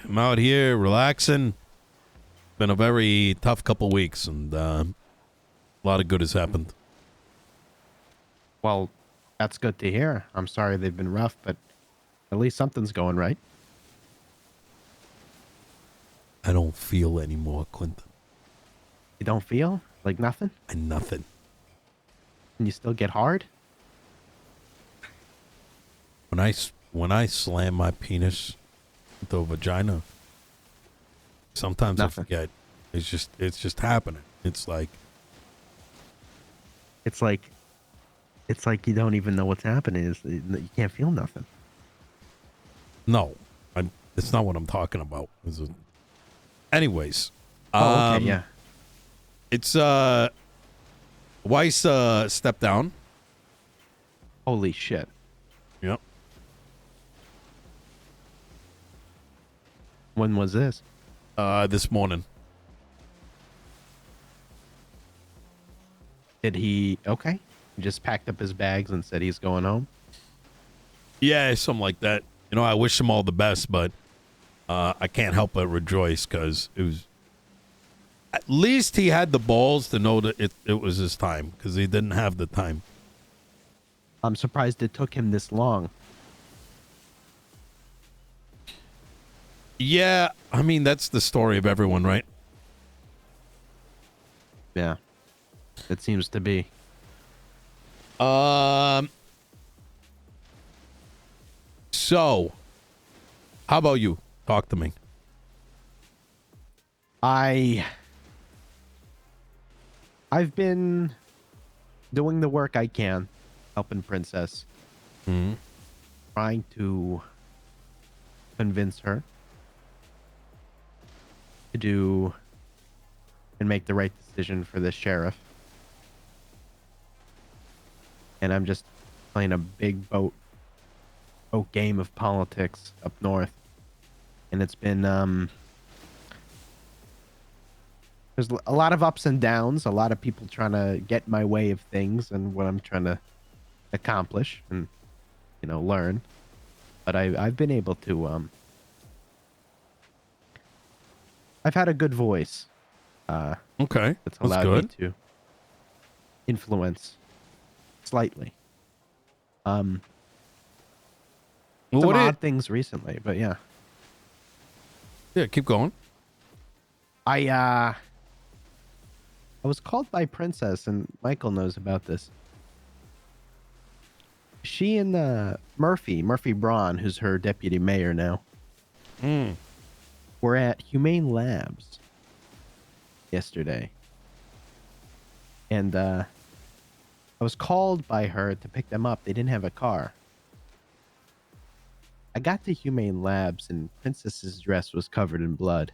I'm out here relaxing. Been a very tough couple weeks, and a lot of good has happened. Well, that's good to hear. I'm sorry they've been rough, but at least something's going right. I don't feel anymore, Quinton. You don't feel like nothing? And nothing. Can you still get hard? When I slam my penis into a vagina, sometimes Nothing. I forget. It's just happening. It's like It's like you don't even know what's happening. You can't feel nothing. no, it's not what I'm talking about. Anyways, Oh, okay, yeah. it's Weiss stepped down. Holy shit. Yep. When was this? This morning. Did he? Okay. He just packed up his bags and said he's going home. Yeah, something like that. You know, I wish him all the best, but I can't help but rejoice because it was. At least he had the balls to know that it was his time, because he didn't have the time. I'm surprised it took him this long. Yeah, I mean, that's the story of everyone, right? Yeah. It seems to be. So, how about you? Talk to me. I've been doing the work I can, helping Princess. Mm-hmm. Trying to convince her to do and make the right decision for the sheriff. And I'm just playing a big boat game of politics up north. And it's been there's a lot of ups and downs, a lot of people trying to get in my way of things and what I'm trying to accomplish and learn. But I've been able to I've had a good voice. Okay, That's that's allowed good. me to influence slightly. Well, Some odd things recently, but yeah. Yeah, keep going. I was called by Princess, and Michael knows about this. She and Murphy Braun, who's her deputy mayor now, were at Humane Labs yesterday. And I was called by her to pick them up. They didn't have a car. I got to Humane Labs, and Princess's dress was covered in blood.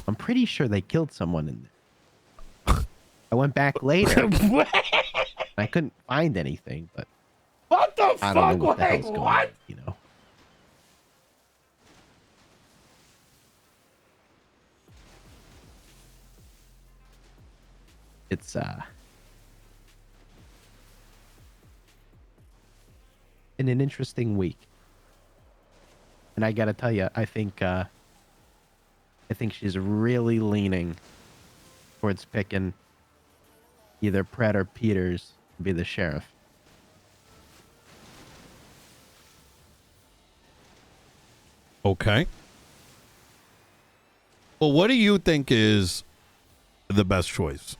I'm pretty sure they killed someone in there. I went back later. I couldn't find anything, but What the I fuck? don't know what the Wait, hell's going what? on, It's been an interesting week. And I gotta tell you, I think she's really leaning towards picking either Pratt or Peters to be the sheriff. Okay. Well, what do you think is the best choice?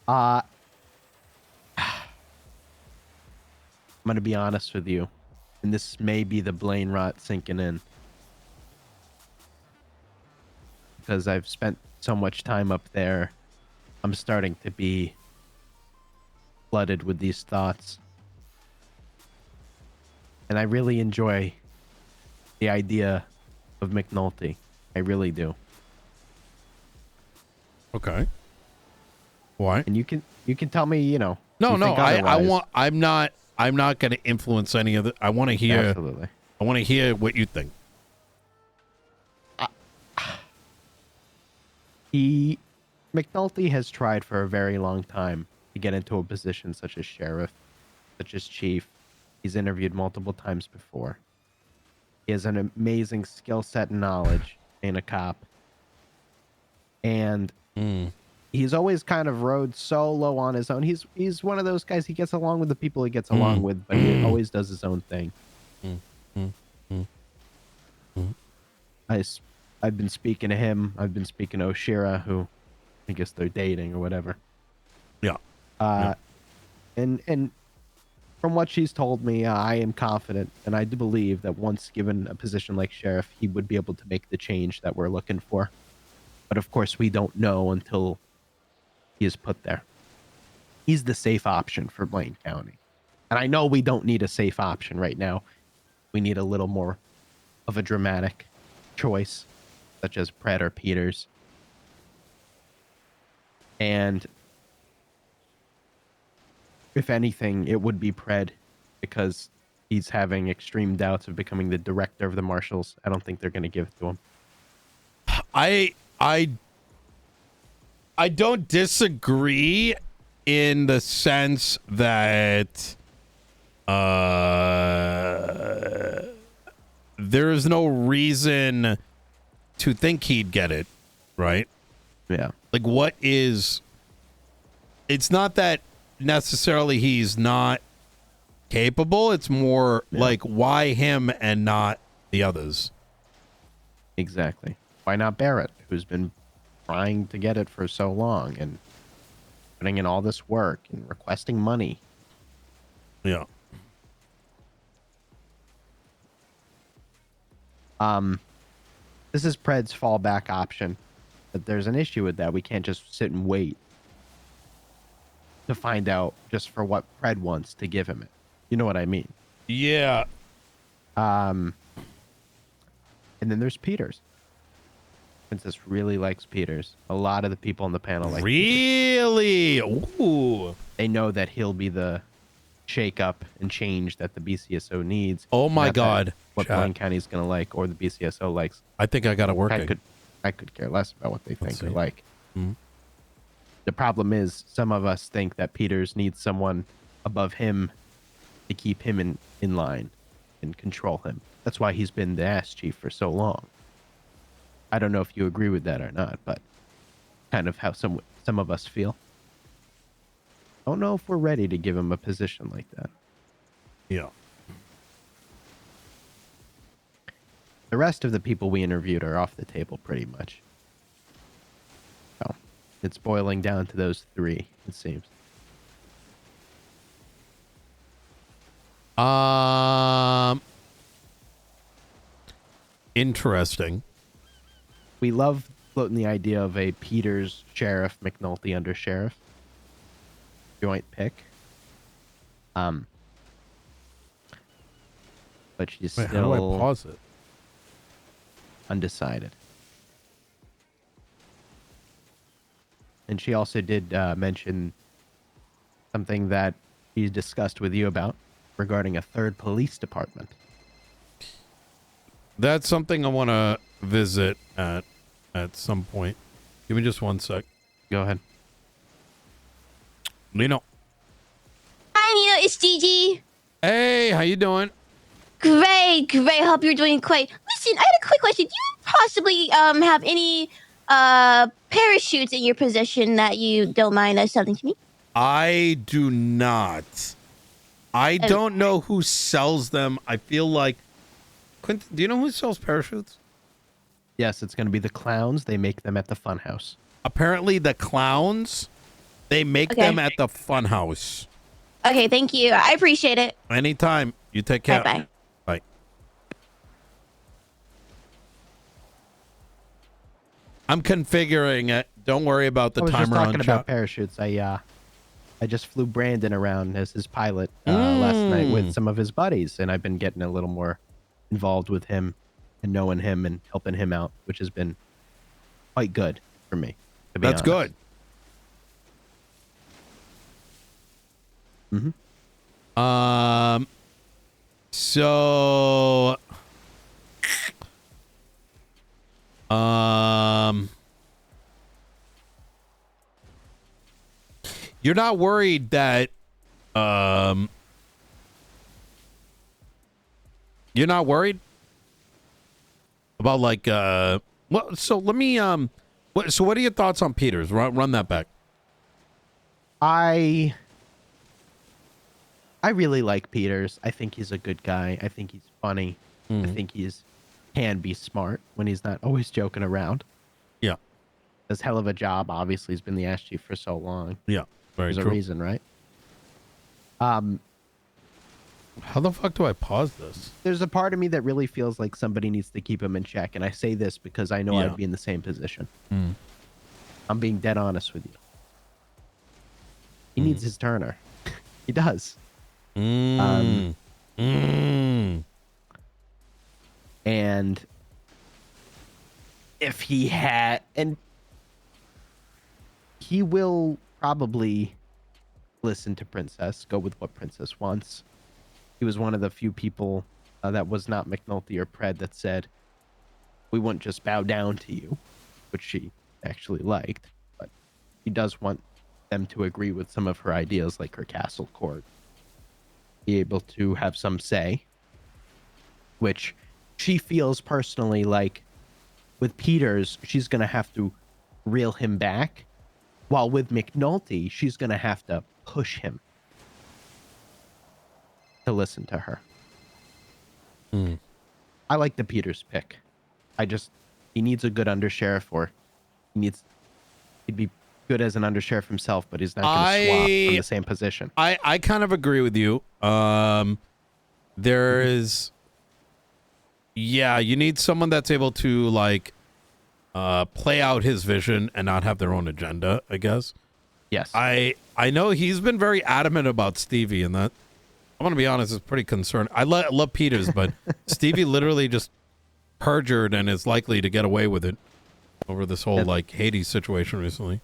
I'm gonna be honest with you, and this may be the Blaine rot sinking in, because I've spent so much time up there. I'm starting to be flooded with these thoughts, and I really enjoy the idea of McNalty. I really do. Okay. Why? And you can tell me, No, you think otherwise. I'm not going to influence any of it. I want to hear. Absolutely. I want to hear what you think. McNulty has tried for a very long time to get into a position such as sheriff, such as chief. He's interviewed multiple times before. He has an amazing skill set and knowledge being a cop. And he's always kind of rode solo on his own. He's one of those guys. He gets along with the people he gets along with, but he always does his own thing. I've been speaking to him. I've been speaking to Oshira, who I guess they're dating or whatever. Yeah. And from what she's told me, I am confident, and I do believe that once given a position like sheriff, he would be able to make the change that we're looking for. But of course, we don't know until he is put there. He's the safe option for Blaine County. And I know we don't need a safe option right now. We need a little more of a dramatic choice, such as Pred or Peters. And if anything, it would be Pred, because he's having extreme doubts of becoming the director of the marshals. I don't think they're going to give it to him. I don't disagree in the sense that there is no reason to think he'd get it, right? Yeah. Like, it's not that necessarily he's not capable. It's more like, why him and not the others? Exactly. Why not Barrett, who's been trying to get it for so long and putting in all this work and requesting money? Yeah. This is Pred's fallback option, but there's an issue with that. We can't just sit and wait to find out just for what Pred wants to give him it. You know what I mean? Yeah. And then there's Peters. Princess really likes Peters. A lot of the people on the panel like really Peters. Ooh. They know that he'll be the shake up and change that the BCSO needs. Oh my God. What Blaine County's gonna like, or the BCSO likes. I think I got it working. I could care less about what they think or like. Mm-hmm. The problem is some of us think that Peters needs someone above him to keep him in line and control him. That's why he's been the ass chief for so long. I don't know if you agree with that or not, but kind of how some of us feel. Don't know if we're ready to give him a position like that. Yeah. The rest of the people we interviewed are off the table pretty much. So it's boiling down to those three, it seems. Interesting. We love floating the idea of a Peters sheriff, McNalty under sheriff joint pick. But she's Wait, still how do I pause it? Undecided. And she also did mention something that he discussed with you about regarding a third police department. That's something I want to visit at some point. Give me just one sec. Go ahead. Lino. Hi, Nino. It's Gigi. Hey, how you doing? Great. Hope you're doing great. Listen, I had a quick question. Do you possibly have any parachutes in your possession that you don't mind something to me? I do not. I don't know who sells them. I feel like Quinton, do you know who sells parachutes? Yes, it's going to be the clowns. They make them at the fun house. Apparently the clowns, they make them at the fun house. Okay, thank you. I appreciate it. Anytime. You take care. Bye-bye. Bye. I'm configuring it. Don't worry about the I was timer just talking on about chat. parachutes. I just flew Brandon around as his pilot last night with some of his buddies, and I've been getting a little more involved with him and knowing him and helping him out, which has been quite good for me, to be honest. Good. Mm-hmm. So you're not worried that You're not worried about like well, so let me what are your thoughts on Peters? Run that back. I really like Peters. I think he's a good guy. I think he's funny. I think can be smart when he's not always joking around. Yeah. Does hell of a job. Obviously, he's been the ass chief for so long. Yeah. Very There's true. a reason, right? How the fuck do I pause this? There's a part of me that really feels like somebody needs to keep him in check, and I say this because I know Yeah. I'd be in the same position. I'm being dead honest with you. He needs his Turner. He does. And if he had, and he will probably listen to Princess, go with what Princess wants. He was one of the few people that was not McNalty or Pred that said, we wouldn't just bow down to you, which she actually liked, but he does want them to agree with some of her ideas, like her castle court, be able to have some say, which she feels personally like with Peters, she's going to have to reel him back, while with McNalty, she's going to have to push him to listen to her. I like the Peters pick. He needs a good undersheriff, or he'd be good as an undersheriff himself, but he's not going to swap from the same position. I kind of agree with you. There is, yeah, you need someone that's able to like play out his vision and not have their own agenda, I guess. Yes. I know he's been very adamant about Stevie, and that, I'm going to be honest, is pretty concerned. I love Peters, but Stevie literally just perjured and is likely to get away with it over this whole like Hades situation recently.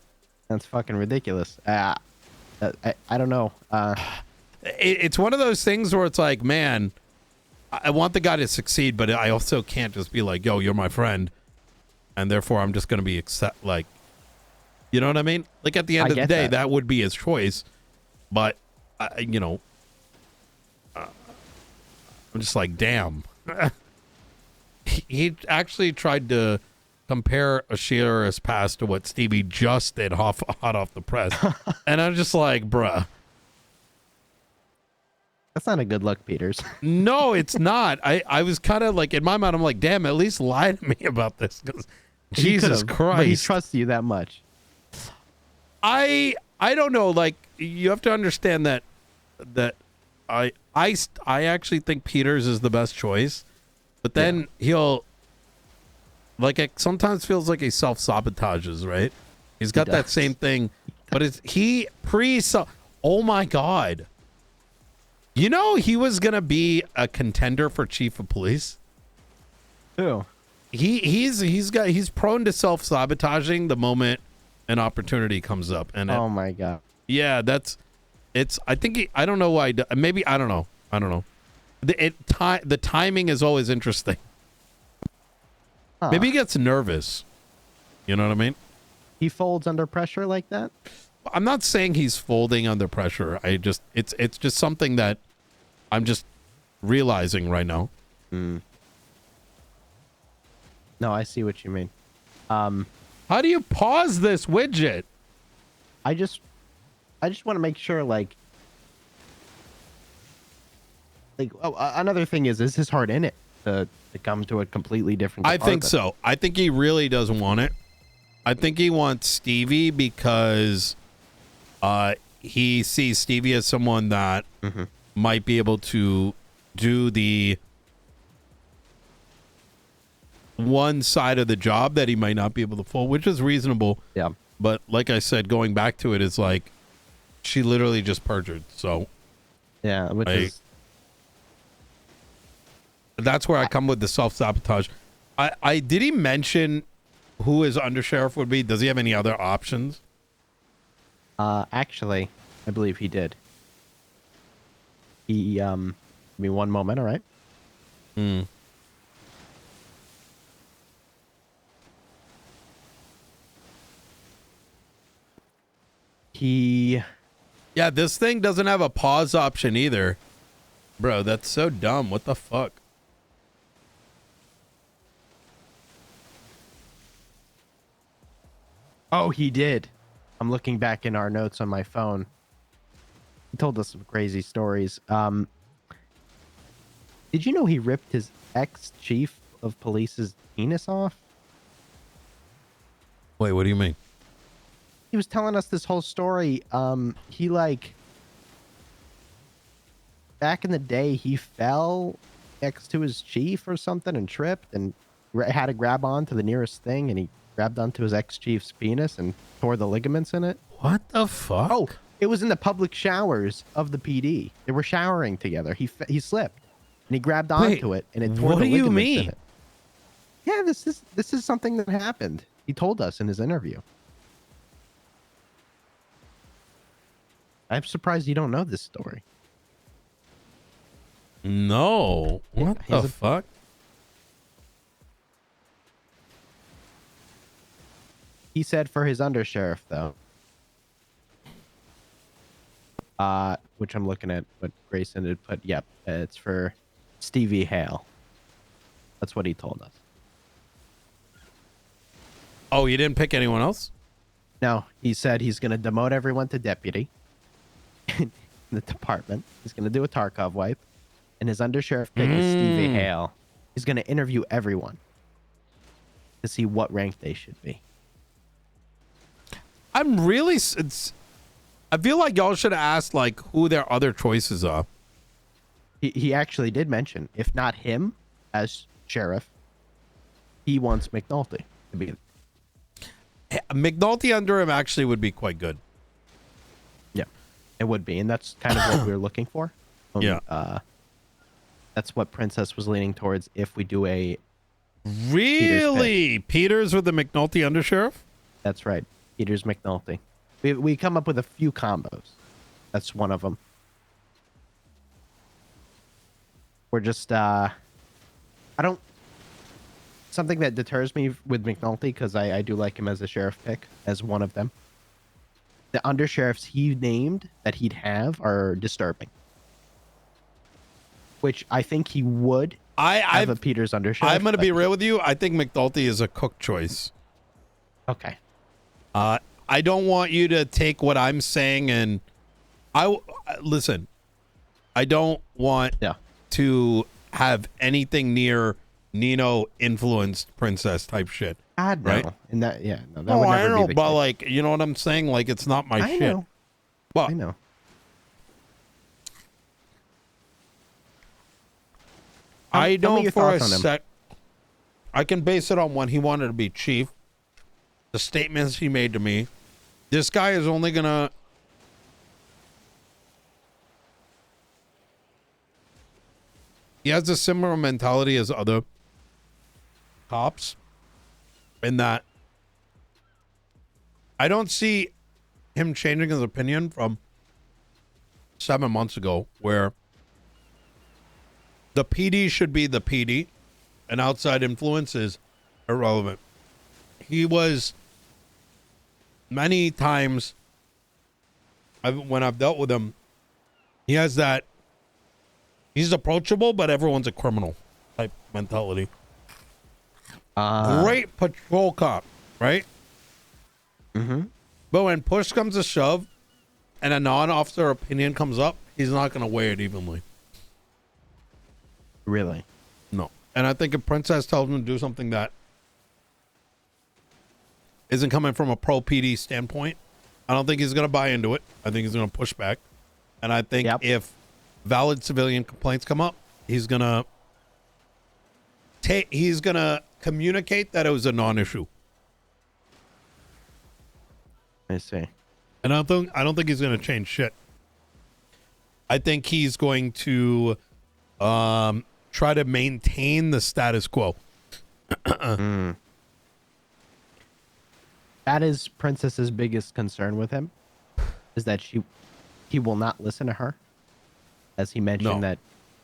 That's fucking ridiculous. I don't know. It's one of those things where it's like, man, I want the guy to succeed, but I also can't just be like, yo, you're my friend, and therefore I'm just going to be like, you know what I mean? Like at the end of the day, that would be his choice, but you know, I'm just like, damn. He actually tried to compare Ashira's past to what Stevie just did hot off the press. And I'm just like, bruh. That's not a good look, Peters. No, it's not. I was kind of like, in my mind, I'm like, damn, at least lie to me about this. Because Jesus Christ. But he trusts you that much. I don't know. Like, you have to understand that I actually think Peters is the best choice. But then he'll, like, it sometimes feels like he self-sabotages, right? He's got that same thing. But oh my God. You know, he was going to be a contender for chief of police. Who? He's prone to self-sabotaging the moment an opportunity comes up. And oh my God. Yeah, I think I don't know why. Maybe, I don't know. The timing is always interesting. Huh. Maybe he gets nervous. You know what I mean? He folds under pressure like that? I'm not saying he's folding under pressure. It's just something that I'm just realizing right now. No, I see what you mean. How do you pause this widget? I just want to make sure, like another thing is his heart in it to come to a completely different department? I think so. I think he really does want it. I think he wants Stevie because he sees Stevie as someone that might be able to do the one side of the job that he might not be able to full, which is reasonable. Yeah. But like I said, going back to it, it's like she literally just perjured. So yeah, that's where I come with the self-sabotage. Did he mention who his undersheriff would be? Does he have any other options? Actually, I believe he did. Give me one moment, all right? Yeah, this thing doesn't have a pause option either. Bro, that's so dumb. What the fuck? Oh, he did. I'm looking back in our notes on my phone. He told us some crazy stories. Did you know he ripped his ex-chief of police's penis off? Wait, what do you mean? He was telling us this whole story. He like back in the day, he fell next to his chief or something and tripped and had to grab onto the nearest thing, and he grabbed onto his ex-chief's penis and tore the ligaments in it. What the fuck? Oh, it was in the public showers of the PD. They were showering together. He slipped and he grabbed onto it and it tore what the do you ligaments in mean? it. Yeah, this is something that happened. He told us in his interview. I'm surprised you don't know this story. No. What Yeah, the fuck? He said for his undersheriff, though, which I'm looking at what Grayson had put. Yep, it's for Stevie Hale. That's what he told us. Oh, you didn't pick anyone else? No, he said he's going to demote everyone to deputy in the department. He's going to do a Tarkov wipe, and his undersheriff pick is Stevie Hale. He's going to interview everyone to see what rank they should be. I'm really. I feel like y'all should have asked like who their other choices are. He actually did mention, if not him as sheriff, he wants McNalty to be. McNalty under him actually would be quite good. Yeah, it would be, and that's kind of what we were looking for. Yeah, that's what Princess was leaning towards. If we do a really Peters with the McNalty undersheriff. That's right, Peters McNalty. We come up with a few combos. That's one of them. We're just I don't. Something that deters me with McNalty, because I do like him as a sheriff pick, as one of them. The undersheriffs he named that he'd have are disturbing. Which I think he would have a Peters undersheriff. I'm going to be real with you. I think McNalty is a cook choice. Okay. I don't want you to take what I'm saying and listen. I don't want to have anything near Nino influenced Princess type shit. God, no. Right? And that, that would I never don't be know, the but case. like, you know what I'm saying? Like, it's not my shit. Know. But I know. I Tell me don't your for a thoughts on him. sec. I can base it on when he wanted to be chief. The statements he made to me. This guy is only gonna. He has a similar mentality as other cops, in that I don't see him changing his opinion from 7 months ago, where the PD should be the PD and outside influence is irrelevant. He was many times when I've dealt with him, he has that he's approachable, but everyone's a criminal type mentality. Great patrol cop, right? Mm-hmm. But when push comes to shove and a non-officer opinion comes up, he's not going to weigh it evenly. Really? No. And I think if Princess tells him to do something that isn't coming from a pro PD standpoint, I don't think he's going to buy into it. I think he's going to push back. And I think if valid civilian complaints come up, he's going to communicate that it was a non-issue. I see. And I don't think he's going to change shit. I think he's going to try to maintain the status quo. That is Princess's biggest concern with him, is that he will not listen to her, as he mentioned that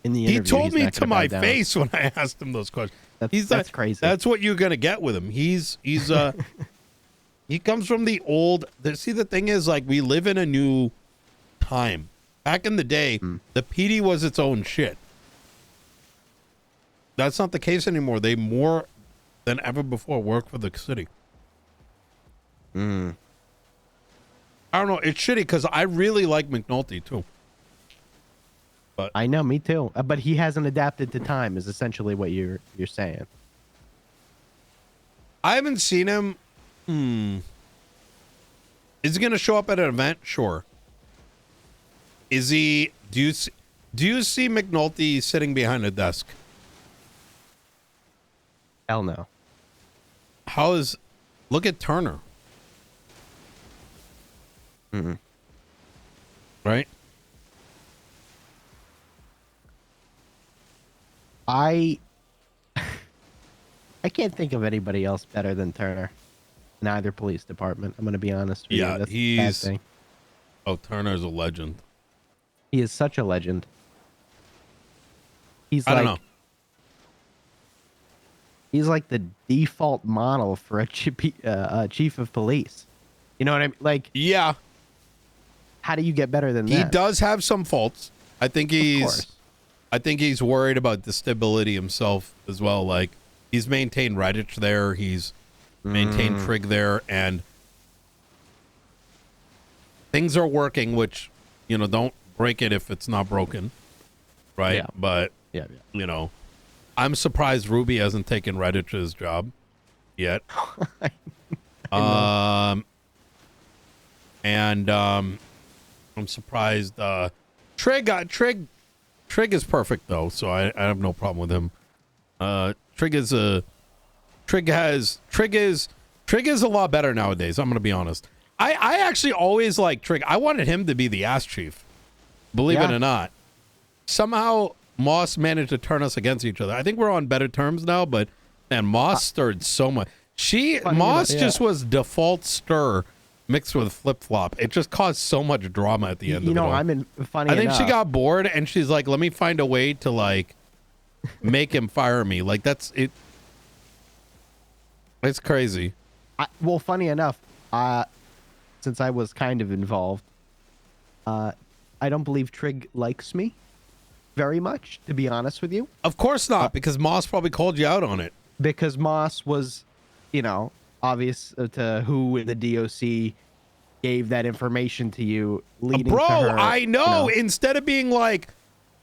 in the interview. He told he's me not to gonna my bow down. face when I asked him those questions. That's crazy. That's what you're gonna get with him. He's he comes from the old. See, the thing is, like, we live in a new time. Back in the day, the PD was its own shit. That's not the case anymore. They more than ever before work for the city. Mm. I don't know. It's shitty because I really like McNalty too. I know, me too. But he hasn't adapted to time, is essentially what you're saying. I haven't seen him. Is he going to show up at an event? Sure. Is he? Do you see McNalty sitting behind a desk? Hell no. How is? Look at Turner. Right. I can't think of anybody else better than Turner in either police department. I'm going to be honest with you. Yeah, That's the bad he's. thing. Oh, Turner's a legend. He is such a legend. He's I like, don't know. he's like the default model for a chief of police. You know what I mean? Like, Yeah, how do you get better than he that? does have some faults. I think Of he's. course. I think he's worried about the stability himself as well. Like he's maintained Redditch there, he's maintained Trig there, and things are working. Which, don't break it if it's not broken, right? Yeah. But Yeah. I'm surprised Ruby hasn't taken Redditch's job yet. I'm surprised. Trig is perfect though, so I have no problem with him. Trig is a lot better nowadays. I'm gonna be honest. I actually always liked Trig. I wanted him to be the ass chief, believe it Yeah. or not. Somehow Moss managed to turn us against each other. I think we're on better terms now, but man, Moss stirred so much. Moss just was default stir mixed with flip flop. It just caused so much drama at the end of it all. Funny I think enough, she got bored and she's like, let me find a way to like make him fire me. Like that's it. It's crazy. well, funny enough, since I was kind of involved, I don't believe Trig likes me very much, to be honest with you, Of course not, because Moss probably called you out on it. because Moss was, obvious to who in the DOC gave that information to you, leading to Bro, her, I know. Instead of being like,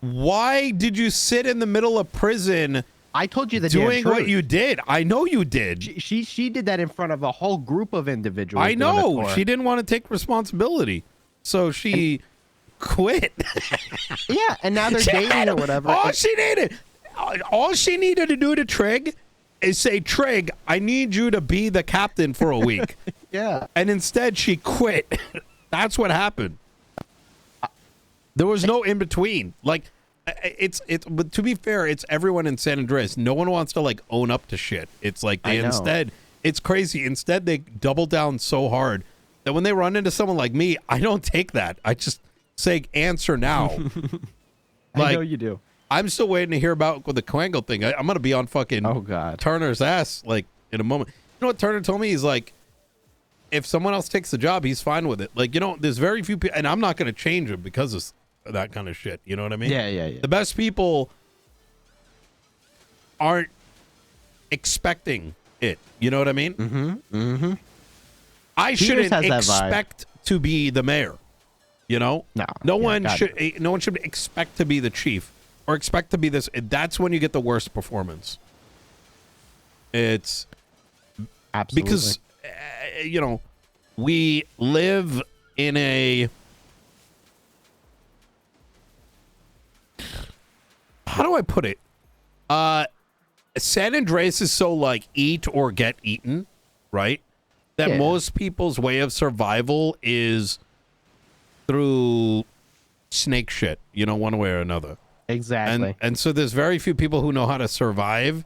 why did you sit in the middle of prison I told you the doing damn what truth. you did? I know you did. She did that in front of a whole group of individuals. I doing it know. for her. She didn't want to take responsibility. So she quit. Yeah, and now they're dating or whatever. All she needed to do to Trig is say, Trig, I need you to be the captain for a week. Yeah. And instead she quit. That's what happened. There was no in between. Like but to be fair, it's everyone in San Andreas. No one wants to like own up to shit. It's like it's crazy. Instead they double down so hard that when they run into someone like me, I don't take that. I just say answer now. I know you do. I'm still waiting to hear about with the Coangle thing. I'm gonna be on fucking Turner's ass like in a moment. You know what Turner told me? He's like, if someone else takes the job, he's fine with it. Like, there's very few people, and I'm not gonna change him because of that kind of shit. You know what I mean? Yeah. The best people aren't expecting it. You know what I mean? Mm-hmm. I shouldn't expect to be the mayor. No one should expect to be the chief or expect to be this. That's when you get the worst performance. It's Absolutely. because we live in a, how do I put it? San Andreas is so like eat or get eaten, right? That most people's way of survival is through snake shit, one way or another. Exactly. And so there's very few people who know how to survive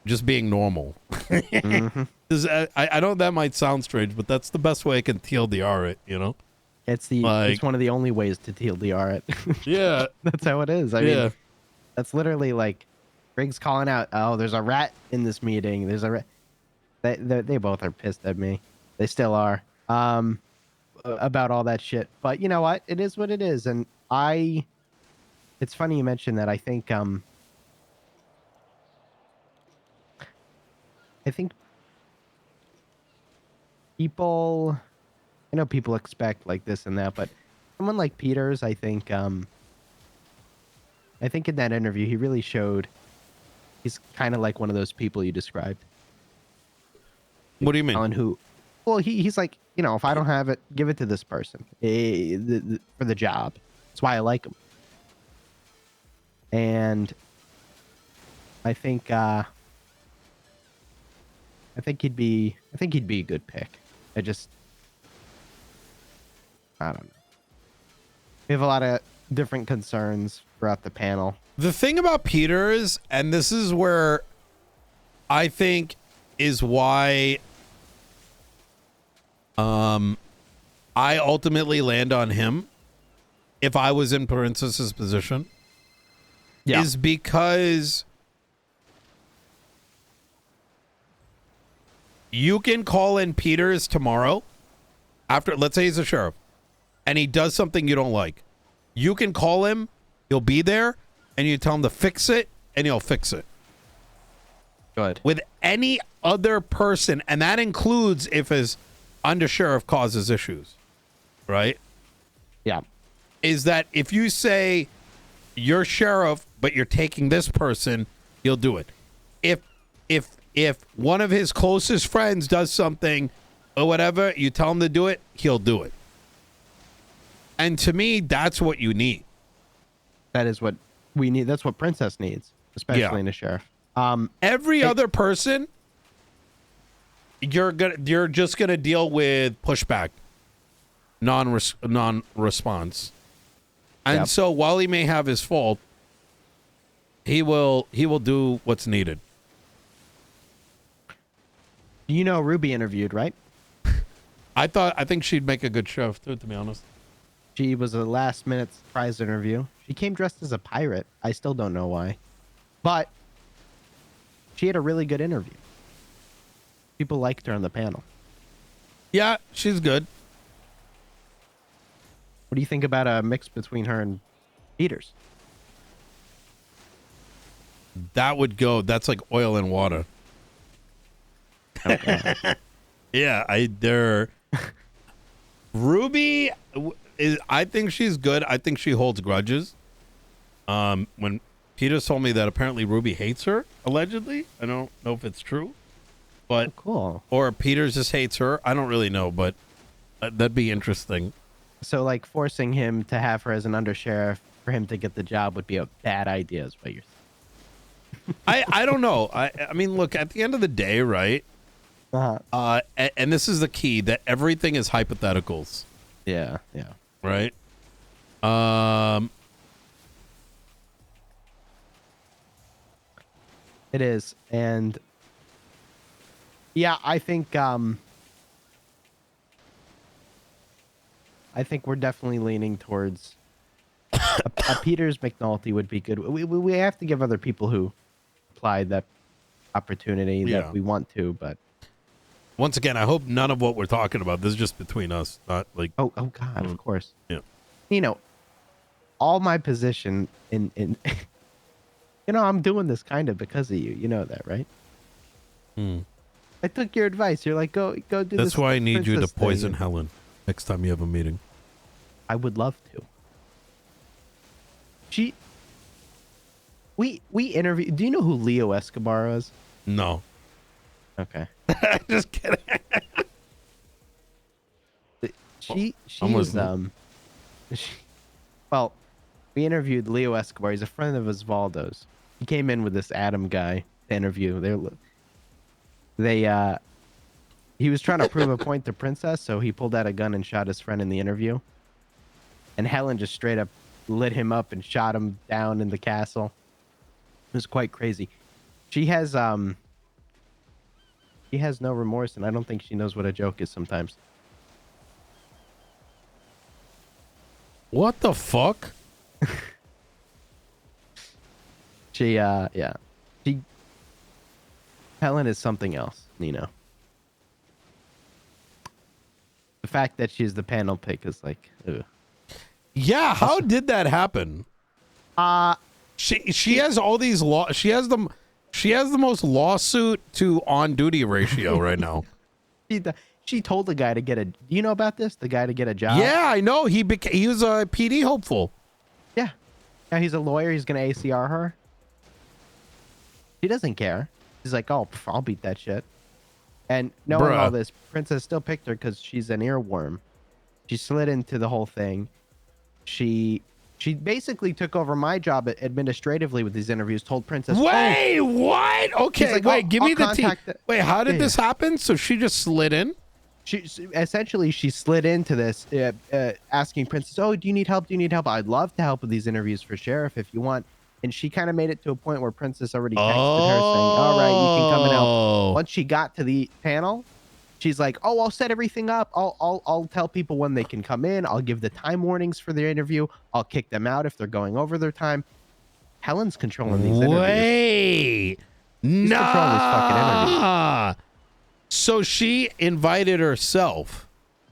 just being normal. Mm-hmm. I know that might sound strange, but that's the best way I can TLDR it, It's one of the only ways to TLDR it. Yeah. That's how it is. I mean, that's literally like Griggs calling out, oh, there's a rat in this meeting. There's a rat. They both are pissed at me. They still are. About all that shit. But you know what? It is what it is. And it's funny you mentioned that. I think people, I know people expect like this and that, but someone like Peters, I think in that interview, he really showed he's kind of like one of those people you described. What do you mean? Helen, who, well, he's like, you know, if I don't have it, give it to this person for the job. That's why I like him. And I think he'd be a good pick. I don't know. We have a lot of different concerns throughout the panel. The thing about Peters, and this is where I think is why I ultimately land on him if I was in Princess's position, is because you can call in Peters tomorrow after, let's say he's a sheriff, and he does something you don't like. You can call him, he'll be there, and you tell him to fix it, and he'll fix it. Good. With any other person, and that includes if his undersheriff causes issues, right? Yeah. Is that if you say you're sheriff, but you're taking this person, he'll do it. If one of his closest friends does something or whatever, you tell him to do it, he'll do it. And to me, that's what you need. That is what we need. That's what Princess needs, especially in a sheriff. Every other person, you're just gonna deal with pushback, non-response, and so while he may have his fault, he will do what's needed. You know, Ruby interviewed, right? I think she'd make a good sheriff too, to be honest. She was a last-minute surprise interview. She came dressed as a pirate. I still don't know why, but she had a really good interview. People liked her on the panel. Yeah, she's good. What do you think about a mix between her and Peters? That's like oil and water. Okay. Yeah, Ruby is, I think she's good. I think she holds grudges. When Peters told me that apparently Ruby hates her, allegedly. I don't know if it's true, but Cool. or Peters just hates her. I don't really know, but that'd be interesting. So, like, forcing him to have her as an undersheriff for him to get the job would be a bad idea, is what you're saying. I don't know. I mean, look, at the end of the day, right? And this is the key, that everything is hypotheticals. Yeah. Right? It is. And yeah, I think we're definitely leaning towards a Peters McNalty would be good. We have to give other people who applied that opportunity that we want to, but once again, I hope none of what we're talking about, this is just between us, not like... Oh God, of course. Yeah. You know, all my position in you know, I'm doing this kind of because of you. You know that, right? I took your advice. You're like, go do this. That's why I need you to princess poison thing. Helen next time you have a meeting. I would love to. We interviewed. Do you know who Leo Escobar is? No. Okay. Just kidding. She I'm was listening. well, we interviewed Leo Escobar. He's a friend of Osvaldo's. He came in with this Adam guy to interview. He was trying to prove a point to Princess, so he pulled out a gun and shot his friend in the interview. And Helen just straight up lit him up and shot him down in the castle. It was quite crazy. She has no remorse, and I don't think she knows what a joke is sometimes. What the fuck? Helen is something else, Nino. The fact that she's the panel pick is like, ugh. Yeah, how did that happen? She has all these she has the most lawsuit to on duty ratio right now. She told the guy to get a. Do you know about this? The guy to get a job. Yeah, I know. He was a PD hopeful. Yeah. Now he's a lawyer. He's gonna ACR her. She doesn't care. She's like, oh, I'll beat that shit. And knowing all this, Princess still picked her because she's an earworm. She slid into the whole thing. She basically took over my job administratively with these interviews. Told Princess, wait, what? Okay, like, wait, give me the tea. Wait, how did Yeah, this happen? So she just slid in? She slid into this, asking Princess, "Oh, do you need help? Do you need help? I'd love to help with these interviews for sheriff if you want." And she kind of made it to a point where Princess already texted her saying, "All right, you can come and help." Once she got to the panel, she's like, "Oh, I'll set everything up. I'll tell people when they can come in. I'll give the time warnings for their interview. I'll kick them out if they're going over their time." Helen's controlling these interviews. Wait, She's controlling these fucking interviews. So she invited herself.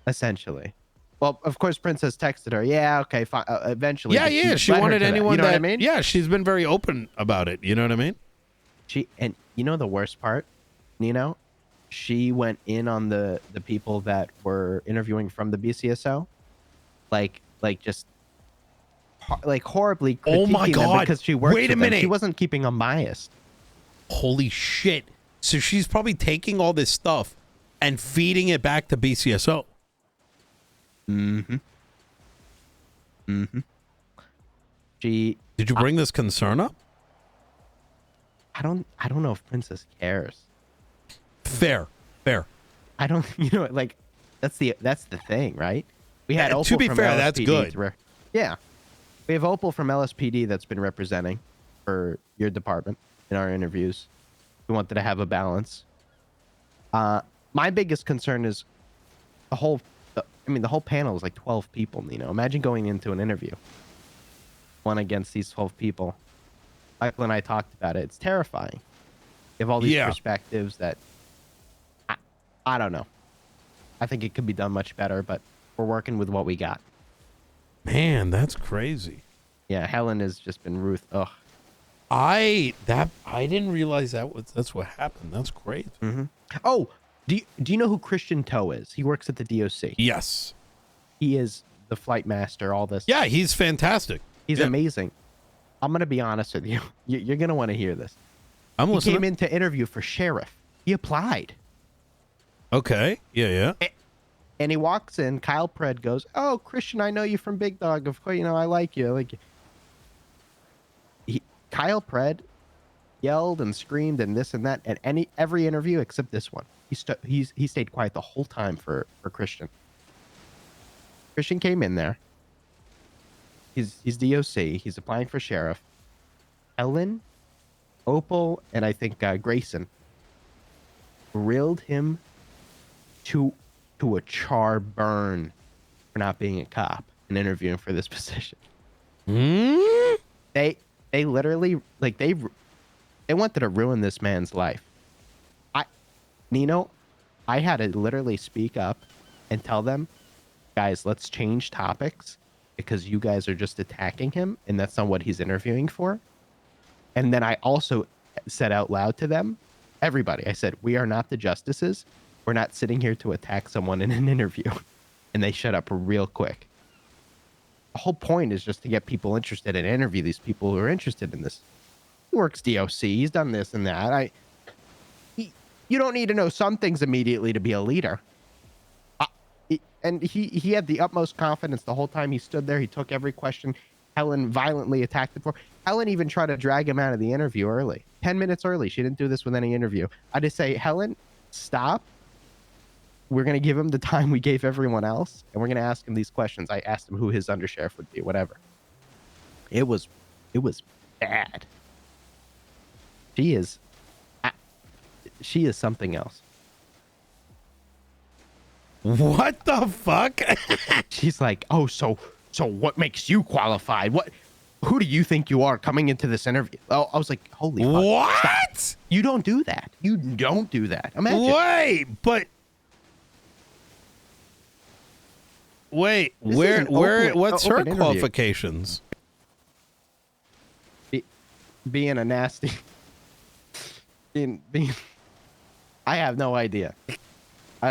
Essentially. Well, of course, Princess texted her. Yeah, okay, fine. Eventually. Yeah. She wanted anyone you know that. what I mean? Yeah, she's been very open about it. You know what I mean? And you know the worst part, Nino? She went in on the people that were interviewing from the BCSO, like just like horribly critiquing Oh my God. them because she worked. Wait a with them. minute. She wasn't keeping them biased. Holy shit! So she's probably taking all this stuff and feeding it back to BCSO. Mm-hmm. Did you bring this concern up? I don't know if Princess cares. Fair. I don't, like that's the thing, right? We had Opal to be from fair, LSPD that's good. Yeah, we have Opal from LSPD that's been representing for your department in our interviews. We wanted to have a balance. My biggest concern is the whole panel is like 12 people. Imagine going into an interview, one against these 12 people. Michael and I talked about it. It's terrifying. You have all these perspectives that I don't know. I think it could be done much better, but we're working with what we got. Man, that's crazy. Yeah, Helen has just been Ruth. Ugh. I didn't realize that's what happened. That's great. Mm-hmm. Oh, do you know who Christian Toe is? He works at the DOC. Yes. He is the flight master. All this. Yeah, he's fantastic. He's amazing. I'm gonna be honest with you. You're gonna want to hear this. I'm listening. He came in to interview for sheriff. He applied. Okay. Yeah. And he walks in. Kyle Pred goes, "Oh, Christian, I know you from Big Dog. Of course, I like you. Kyle Pred yelled and screamed and this and that at every interview except this one. He stayed quiet the whole time for Christian. Christian came in there. He's DOC. He's applying for sheriff. Helen, Opal, and I think Grayson grilled him to a char burn for not being a cop and interviewing for this position. They literally they wanted to ruin this man's life. Nino, I had to literally speak up and tell them, guys, let's change topics because you guys are just attacking him and that's not what he's interviewing for. And then I also said out loud to them, everybody, I said, we are not the justices. We're not sitting here to attack someone in an interview. And they shut up real quick. The whole point is just to get people interested and interview these people who are interested in this. He works DOC. He's done this and that. You don't need to know some things immediately to be a leader. And he had the utmost confidence the whole time he stood there. He took every question. Helen violently attacked him for. Helen even tried to drag him out of the interview early. 10 minutes early. She didn't do this with any interview. I just say, Helen, stop. We're going to give him the time we gave everyone else. And we're going to ask him these questions. I asked him who his undersheriff would be, whatever. It was bad. She is something else. What the fuck? She's like, oh, so what makes you qualified? Who do you think you are coming into this interview? Oh, I was like, holy fuck. What? Stop. You don't do that. You don't do that. Imagine. Wait, what's her qualifications? Being a nasty. Being I have no idea.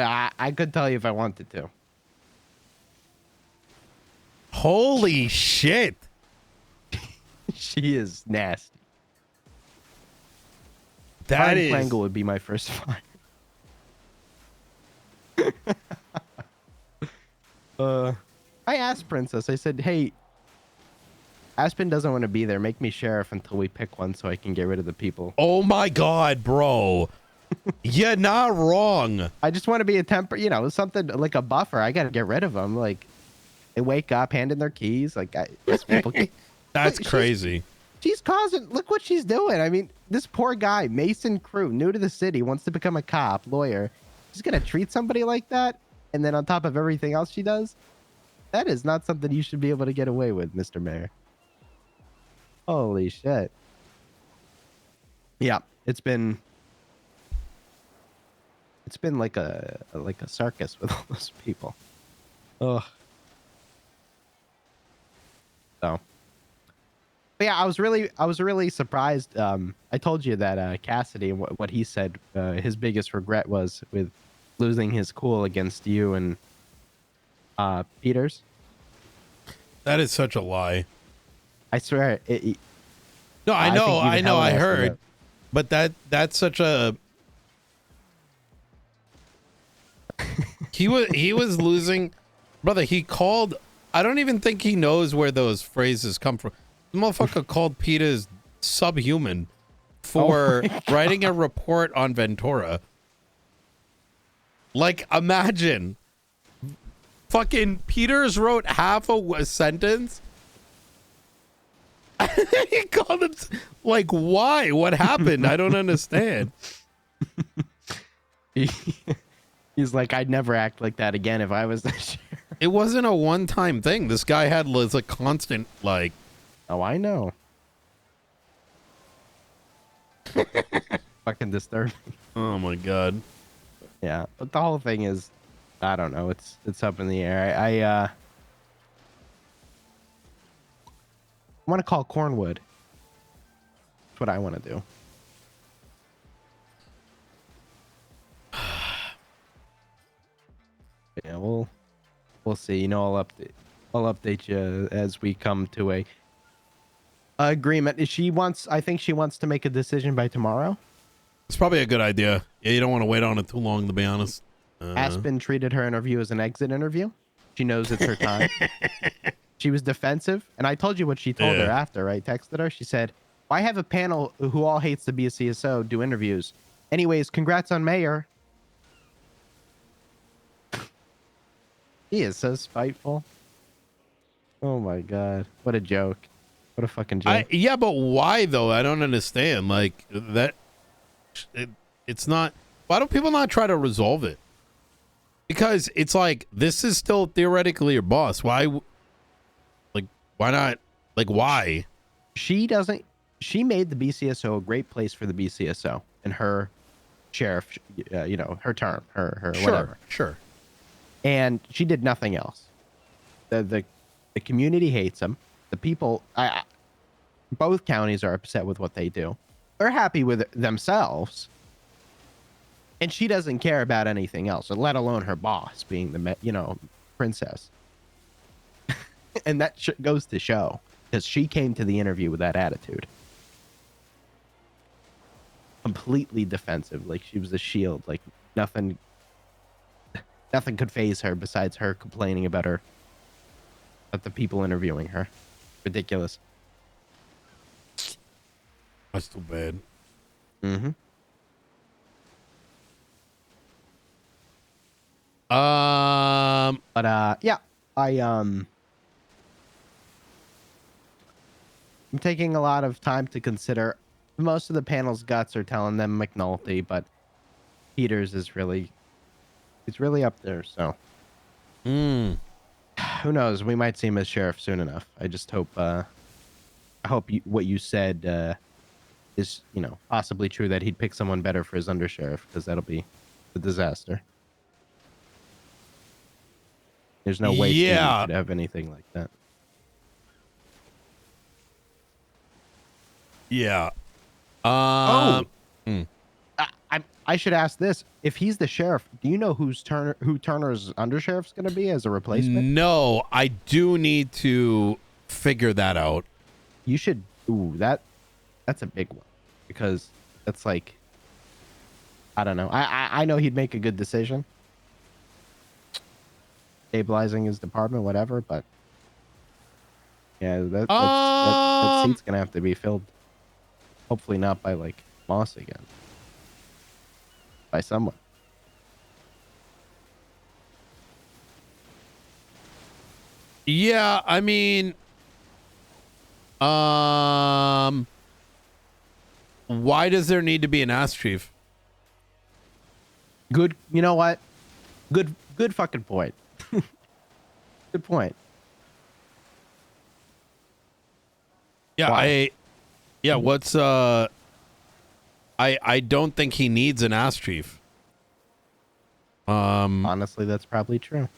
I could tell you if I wanted to. Holy shit. She is nasty. That Karen is. Klangle would be my first fight. I asked Princess. I said, "Hey, Aspen doesn't want to be there. Make me sheriff until we pick one, so I can get rid of the people." Oh my god, bro. You're not wrong. I just want to be a temper, something like a buffer. I got to get rid of them. Like, they wake up, hand in their keys. Like, these people. That's Look, crazy. She's causing. Look what she's doing. I mean, this poor guy, Mason Crew, new to the city, wants to become a cop, lawyer. She's gonna treat somebody like that, and then on top of everything else she does, that is not something you should be able to get away with, Mr. Mayor. Holy shit. Yeah, it's been like a circus with all those people. Ugh. So, but yeah, I was really surprised. I told you that Cassidy, what he said, his biggest regret was with losing his cool against you and Peters. That is such a lie. I swear. No, I know, think even Helen I asked him heard. that. But that's such a he was losing, brother. He called. I don't even think he knows where those phrases come from. The motherfucker called Peters subhuman for writing a report on Ventura. Like, imagine. Fucking Peters wrote half a sentence. He called him. Like, why? What happened? I don't understand. He's like, I'd never act like that again if I was the sheriff. It wasn't a one-time thing. This guy had a constant, like. Oh, I know. Fucking disturbing. Oh my god. Yeah, but the whole thing is, I don't know. It's up in the air. I want to call Cornwood. That's what I want to do. Yeah, we'll see. You know, I'll update you as we come to a agreement. I think she wants to make a decision by tomorrow. It's probably a good idea. Yeah, you don't want to wait on it too long, to be honest. Aspen treated her interview as an exit interview. She knows it's her time. She was defensive, and I told you what she told her after. I texted her. She said, "Why have a panel who all hates to be a CSO do interviews? Anyways, congrats on mayor." He is so spiteful. Oh my god, what a joke! What a fucking joke! Yeah, but why though? I don't understand. Like that. It's not. Why don't people not try to resolve it? Because it's like, this is still theoretically your boss. Why? Like, why not? Like, why? She made the BCSO a great place for the BCSO and her sheriff, her term, her whatever. Sure. And she did nothing else. The community hates them. The people, both counties are upset with what they do. They're happy with themselves. And she doesn't care about anything else, let alone her boss being the, princess. And that goes to show, because she came to the interview with that attitude. Completely defensive, like she was a shield, like nothing could faze her besides her complaining about the people interviewing her. Ridiculous. That's too bad. Mm-hmm. But yeah, I'm taking a lot of time to consider. Most of the panel's guts are telling them McNalty, but Peters is really up there. So, who knows? We might see him as sheriff soon enough. I just hope. I hope what you said is, possibly true, that he'd pick someone better for his undersheriff, because that'll be a disaster. There's no way Stevie could have anything like that. Yeah. I I should ask this: if he's the sheriff, do you know who Turner's undersheriff's going to be as a replacement? No, I do need to figure that out. You should. Ooh, that's a big one, because that's like, I don't know. I know he'd make a good decision, stabilizing his department, whatever. But yeah, that seat's gonna have to be filled. Hopefully not by like Moss again. By someone. Yeah, I mean, why does there need to be an ass chief? Good. You know what? Good fucking point. Good point. Yeah, Why? what's I don't think he needs an ass chief. Honestly, that's probably true.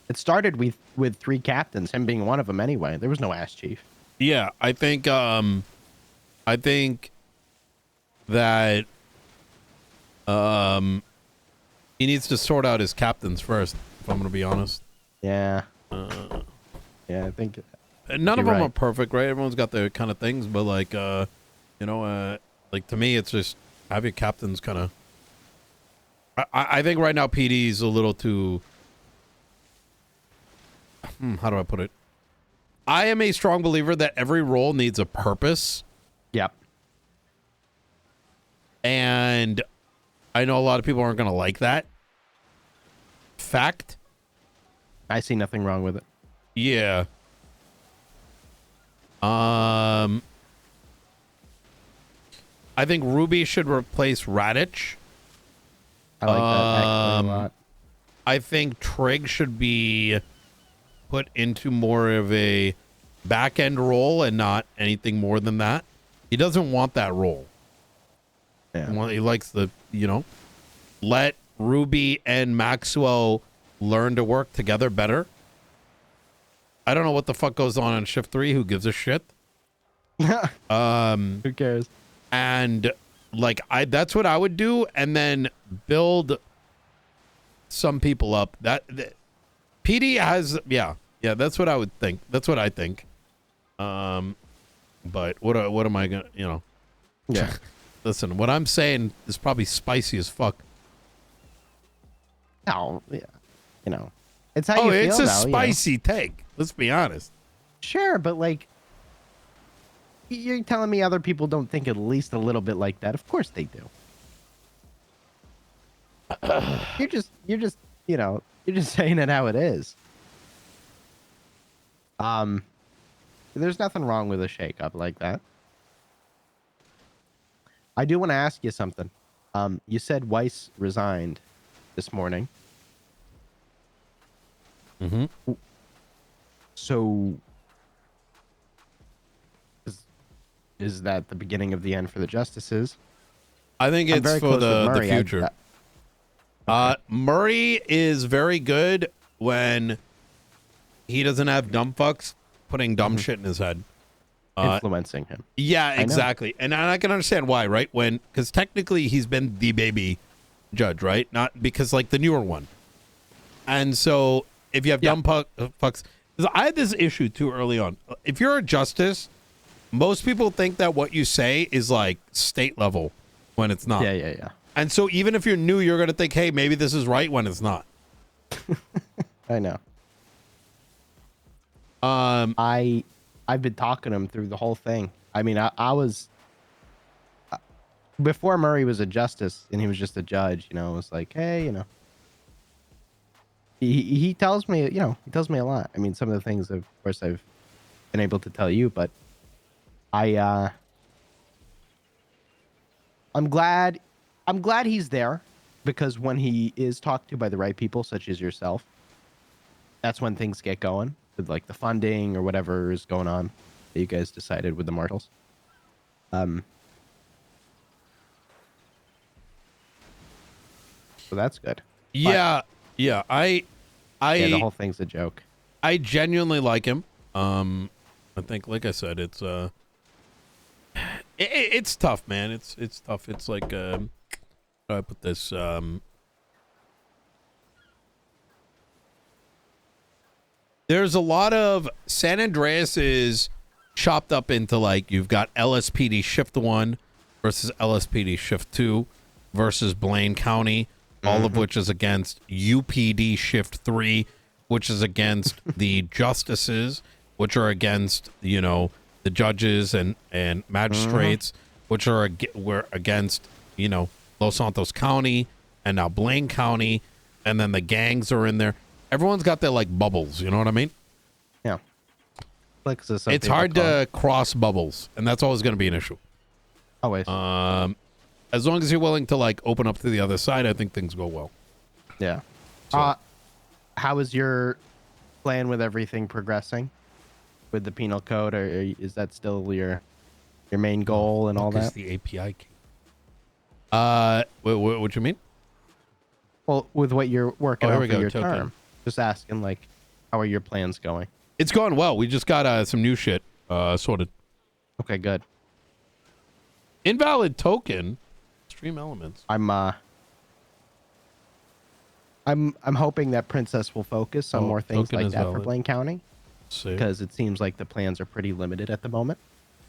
It started with 3 captains, him being one of them anyway. There was no ass chief. Yeah, I think that he needs to sort out his captains first, if I'm gonna be honest. Yeah. Yeah, I think None of them right. are perfect, right? Everyone's got their kind of things, but like like to me it's just have your captains kind of I think right now PD is a little too how do I put it? I am a strong believer that every role needs a purpose. Yep. And I know a lot of people aren't going to like that. Fact. I see nothing wrong with it. Yeah. I think Ruby should replace Radich. I like that actually a lot. I think Trig should be put into more of a back end role and not anything more than that. He doesn't want that role. Yeah. He likes the, let Ruby and Maxwell learn to work together better. I don't know what the fuck goes on Shift 3. Who gives a shit? Who cares? And like that's what I would do, and then build some people up. That PD has that's what I would think. That's what I think. But what am I gonna Yeah. Listen, what I'm saying is probably spicy as fuck. No, yeah. It's how you feel. It's a though, spicy take. Let's be honest. Sure, but like, you're telling me other people don't think at least a little bit like that? Of course they do. You're just saying it how it is. There's nothing wrong with a shakeup like that. I do want to ask you something. You said Weiss resigned this morning. Mm-hmm. So is that the beginning of the end for the justices? I think I'm it's very for close with the Murray. future. Okay. Murray is very good when he doesn't have dumb fucks putting dumb shit in his head. Influencing him. Yeah, exactly. And I can understand why, right? Because technically he's been the baby judge, right? Not because like the newer one. And so if you have dumb fucks, 'cause I had this issue too early on. If you're a justice, most people think that what you say is like state level when it's not. Yeah. And so even if you're new, you're going to think, hey, maybe this is right when it's not. I know. I've been talking to him through the whole thing. I mean, I was before Murray was a justice and he was just a judge. It was like, hey, he tells me, he tells me a lot. I mean, some of the things, of course, I've been able to tell you, but I'm glad he's there, because when he is talked to by the right people, such as yourself, that's when things get going with like the funding or whatever is going on that you guys decided with the Marshals. So that's good. Yeah. I The whole thing's a joke. I genuinely like him. I think, like I said, it's tough, man. It's tough. It's like I put this. There's a lot of San Andreas is chopped up into like you've got LSPD Shift 1 versus LSPD Shift 2 versus Blaine County, all of which is against UPD Shift 3, which is against the justices, which are against, you know, the judges and magistrates, which are were against, you know, Los Santos County and now Blaine County, and then the gangs are in there. Everyone's got their like bubbles, you know what I mean? Yeah. Like It's hard to cross bubbles, and that's always going to be an issue. Always. As long as you're willing to like open up to the other side, I think things go well. Yeah. So- How is your plan with everything progressing with the penal code, or is that still your main goal and all Is that? the API key? What you mean? Well, with what you're working Oh, here on we for go, your token. term, just asking, like, how are your plans going? It's going well. We just got some new shit sorted. Okay, good. Invalid token. Stream elements. I'm hoping that Princess will focus on Oh, more things token like is that for valid. Blaine County, See. because it seems like the plans are pretty limited at the moment.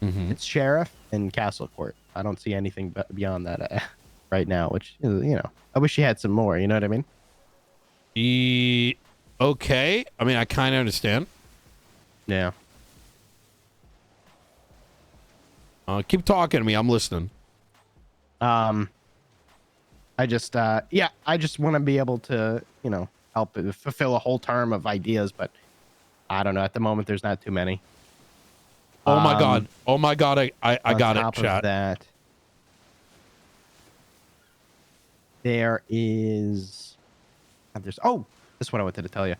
Mhm. It's Sheriff and Castle Court. I don't see anything beyond that right now, which, you know, I wish you had some more, you know what I mean? Okay. I mean, I kind of understand. Yeah. Keep talking to me. I'm listening. I just want to be able to, you know, help fulfill a whole term of ideas, but I don't know. At the moment, there's not too many. Oh my god. Oh my god. I got it, On top of chat. that, there is. This is what I wanted to tell you.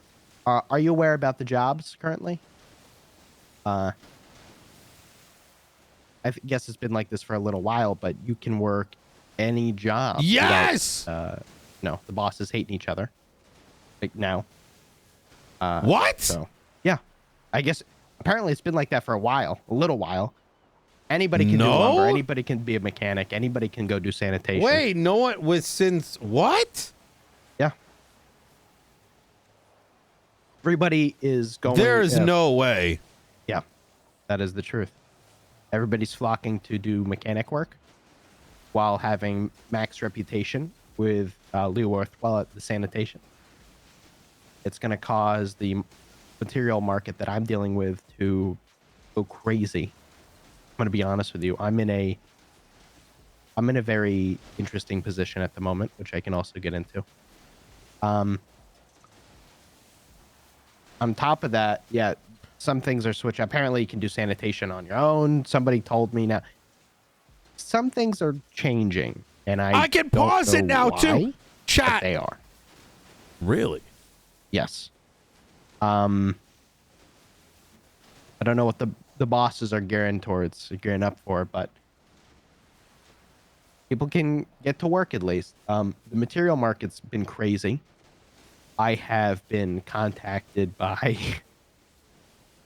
Are you aware about the jobs currently? I guess it's been like this for a little while, but you can work any job. Yes! Without, no, the bosses hating each other. Like now. What? So, yeah. I guess apparently it's been like that for a little while. Anybody can do No? lumber. Anybody can be a mechanic. Anybody can go do sanitation. Wait, no one was since what? Yeah. Everybody is going. There's no way. Yeah, that is the truth. Everybody's flocking to do mechanic work while having max reputation with Leaworth while at the sanitation. It's going to cause the material market that I'm dealing with to go crazy. I'm going to be honest with you. I'm in a very interesting position at the moment, which I can also get into. On top of that, yeah, some things are switching. Apparently, you can do sanitation on your own. Somebody told me now. Some things are changing, and I can don't pause it know now too. why, but Chat. they are. Really? Yes. I don't know what the bosses are gearing up for, but people can get to work at least. The material market's been crazy. I have been contacted by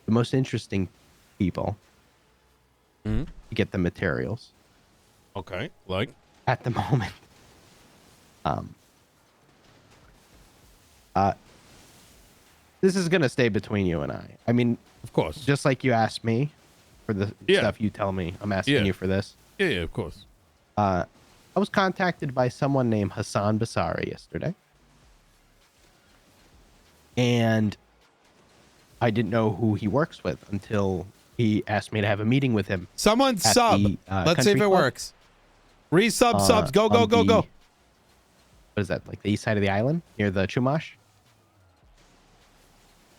the most interesting people Mhm. to get the materials Okay. Like? at the moment. This is gonna stay between you and I. I mean, Of course. just like you asked me for the Yeah. stuff you tell me, I'm asking Yeah. you for this. Yeah, of course. I was contacted by someone named Hassan Basari yesterday. And I didn't know who he works with until he asked me to have a meeting with him. Someone At sub. the, Let's see if country it club? works. Resub subs. Go, go, on go, the- go. What is that? Like the east side of the island near the Chumash?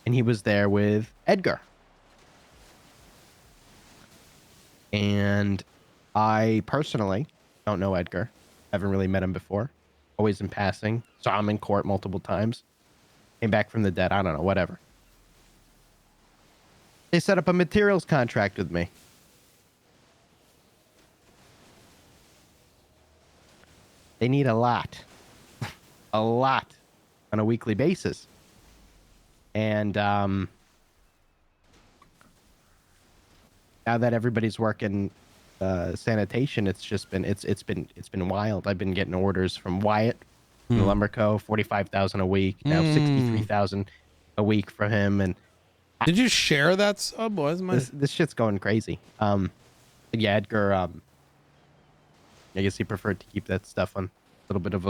And he was there with Edgar. And I personally don't know Edgar. Haven't really met him before. Always in passing. Saw him in court multiple times. Came back from the dead. I don't know. Whatever. They set up a materials contract with me. They need a lot. A lot on a weekly basis. And now that everybody's working sanitation, it's been wild. I've been getting orders from Wyatt from the lumber co, 45,000 a week, now 63,000 a week for him, and Did you share that sub? Why is my this shit's going crazy. Yeah, Edgar, I guess he preferred to keep that stuff on a little bit of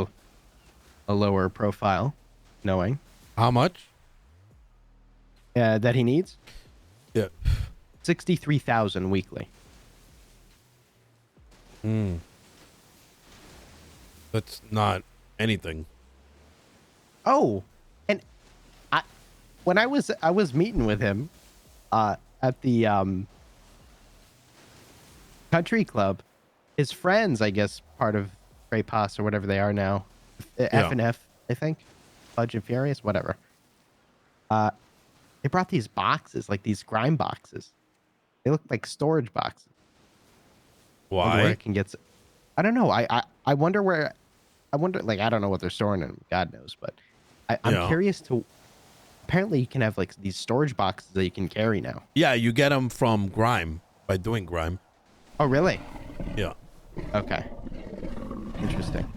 a lower profile, knowing how much? that he needs Yeah. 63,000 weekly. That's not anything. Oh, and when I was meeting with him at the country club, his friends, I guess, part of Grey Pass or whatever they are now, F and F, I think, Fudge and Furious, whatever. They brought these boxes, like these grime boxes. They look like storage boxes. Why? Where it can get, I don't know. I wonder where. I wonder, like, I don't know what they're storing in them. God knows, but I'm curious to. Apparently, you can have like these storage boxes that you can carry now. Yeah, you get them from Grime by doing Grime. Oh, really? Yeah. Okay. Interesting.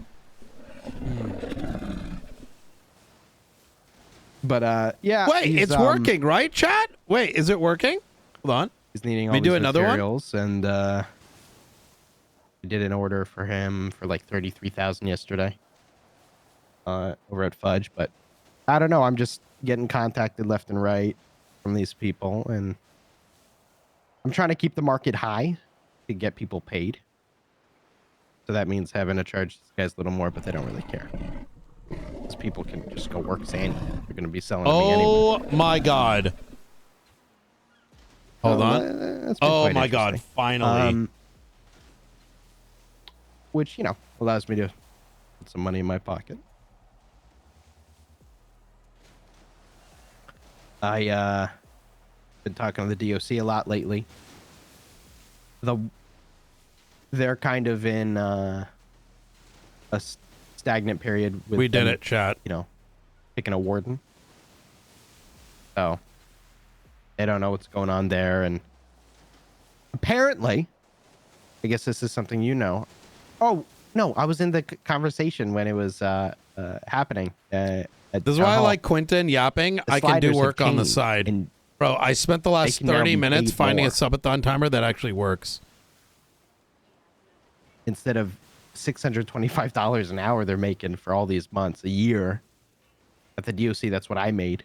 But yeah. Wait, it's working, right, chat? Wait, is it working? Hold on. He's needing all We these do another one? materials, and we did an order for him for like 33,000 yesterday. Over at Fudge, but I don't know. I'm just getting contacted left and right from these people, and I'm trying to keep the market high to get people paid. So that means having to charge these guys a little more, but they don't really care. These people can just go work sand. They're going to be selling to me anyway. Oh my God. Hold on. That's been Oh quite my God. interesting. Finally. Which, you know, allows me to put some money in my pocket. I been talking to the DOC a lot lately. They're kind of in a stagnant period with We did them, it, chat. you know, picking a warden. So they don't know what's going on there, and apparently, I guess this is something you know. Oh no, I was in the conversation when it was happening. This is why I like Quinton yapping. I can do work on the side. And bro, I spent the last can now 30 be minutes paid finding more. a subathon timer that actually works. instead of $625 an hour they're making for all these months, a year at the DOC, that's what I made.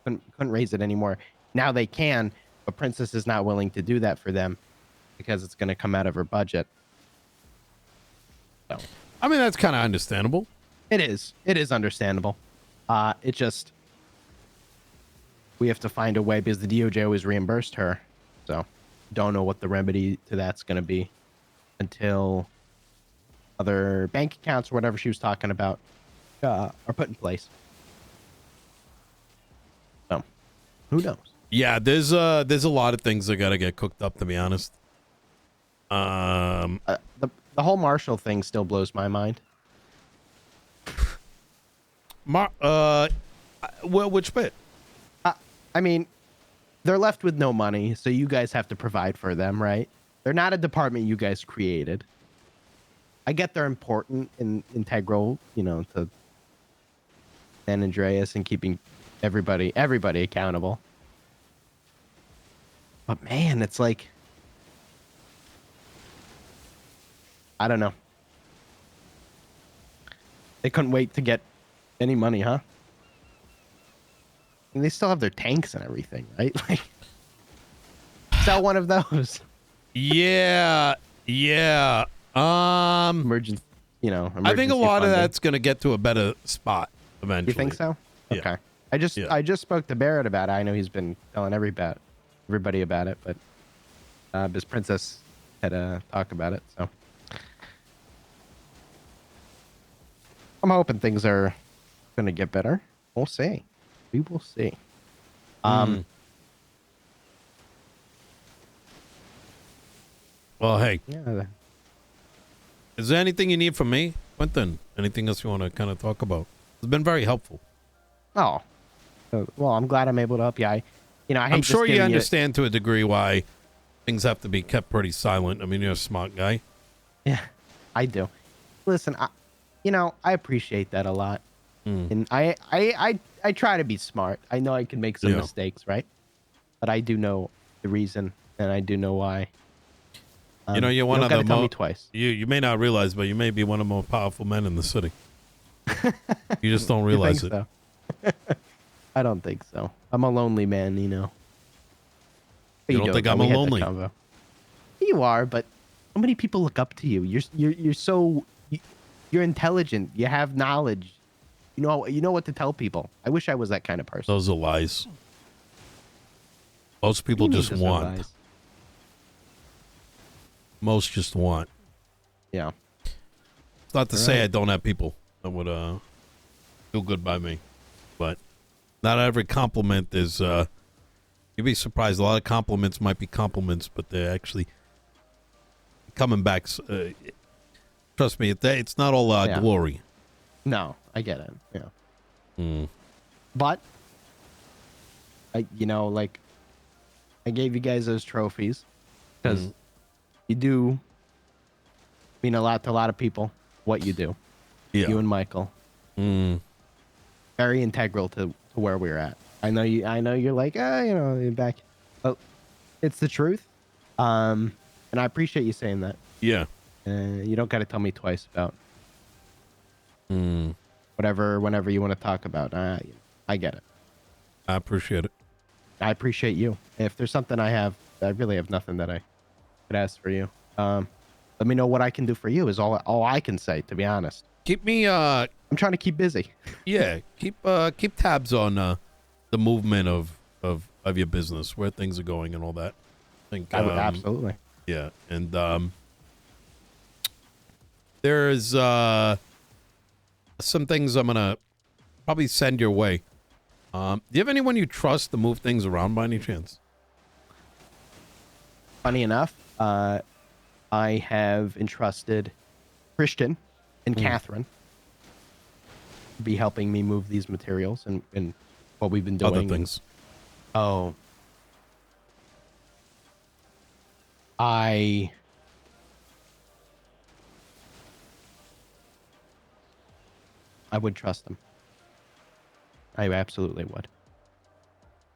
Couldn't raise it anymore. Now they can, but Princess is not willing to do that for them because it's going to come out of her budget. So I mean, that's kind of understandable. it is understandable. It just, we have to find a way because the DOJ always reimbursed her. So don't know what the remedy to that's going to be until other bank accounts or whatever she was talking about are put in place. So who knows? Yeah, there's a lot of things that got to get cooked up, to be honest. The whole Marshall thing still blows my mind. Well, which bit? I mean, they're left with no money, so you guys have to provide for them, right? They're not a department you guys created. I get they're important and integral, you know, to San Andreas and keeping everybody accountable. But man, it's like, I don't know. They couldn't wait to get any money, huh? And they still have their tanks and everything, right? Like, sell one of those. Yeah. Emergency, you know. I think a lot of funding. that's going to get to a better spot eventually. You think so? Yeah. Okay. I just spoke to Barrett about it. I know he's been telling everybody about it, but his Princess had a talk about it, so I'm hoping things are gonna get better. We'll see. We will see. Well, hey, Yeah. is there anything you need from me, Quinton? Anything else you want to kind of talk about? It's been very helpful. Oh. Well, I'm glad I'm able to help you. I hate I'm just sure you giving understand to a degree why things have to be kept pretty silent. I mean, you're a smart guy. Yeah, I do. Listen, I appreciate that a lot. And I try to be smart. I know I can make some Yeah. mistakes, right? But I do know the reason, and I do know why. You know, you're one you of don't the gotta tell me twice. You may not realize, but you may be one of the most powerful men in the city. You just don't You realize think it. so? I don't think so. I'm a lonely man, you know. But You don't think I'm we a had that lonely? convo. You are, but so many people look up to you. You're so you're intelligent. You have knowledge. You know what to tell people. I wish I was that kind of person. Those are lies. Most What do people you mean just those are want. lies? Most just want. Yeah. It's not to All say right. I don't have people that would feel good by me, but not every compliment is. You'd be surprised. A lot of compliments might be compliments, but they're actually coming back. Trust me, it's not all Yeah. glory. No, I get it. Yeah. Mm. But I gave you guys those trophies because you do mean a lot to a lot of people. What you do, Yeah. you and Michael, very integral to where we're at. I know you're like, you're back. But it's the truth. And I appreciate you saying that. Yeah. You don't got to tell me twice about whenever you want to talk about. I get it. I appreciate it. I appreciate you. If there's something I really have nothing that I could ask for you. Let me know what I can do for you is all I can say, to be honest. Keep me I'm trying to keep busy. yeah, keep tabs on the movement of your business, where things are going and all that. I think I would absolutely. yeah, and there's some things I'm gonna probably send your way. Do you have anyone you trust to move things around by any chance? Funny enough, I have entrusted Christian and Catherine to be helping me move these materials and what we've been doing. Other things. Oh. I would trust them. I absolutely would.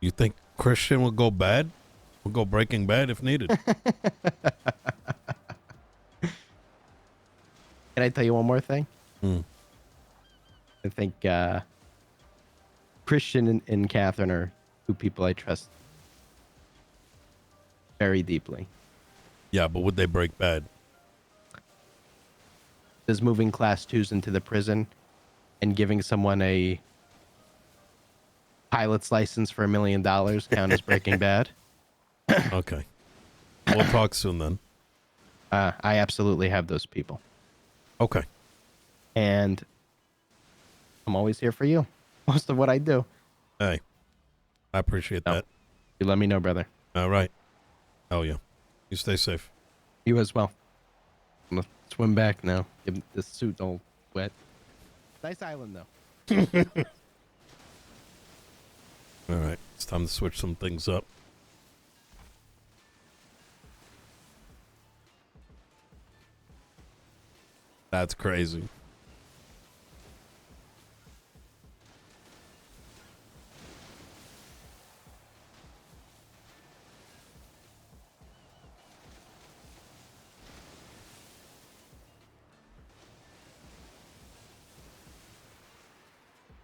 You think Christian will go bad? Will go Breaking Bad if needed. Can I tell you one more thing? Mm. I think Christian and Catherine are two people I trust very deeply. Yeah, but would they break bad? Does moving class 2s into the prison and giving someone a pilot's license for $1 million count as Breaking Bad? Okay. We'll talk soon then. I absolutely have those people. Okay. And I'm always here for you. Most of what I do. Hey, I appreciate that. You let me know, brother. All right. Hell yeah. You stay safe. You as well. I'm going to swim back now. Get this suit all wet. Nice island, though. All right. It's time to switch some things up. That's crazy.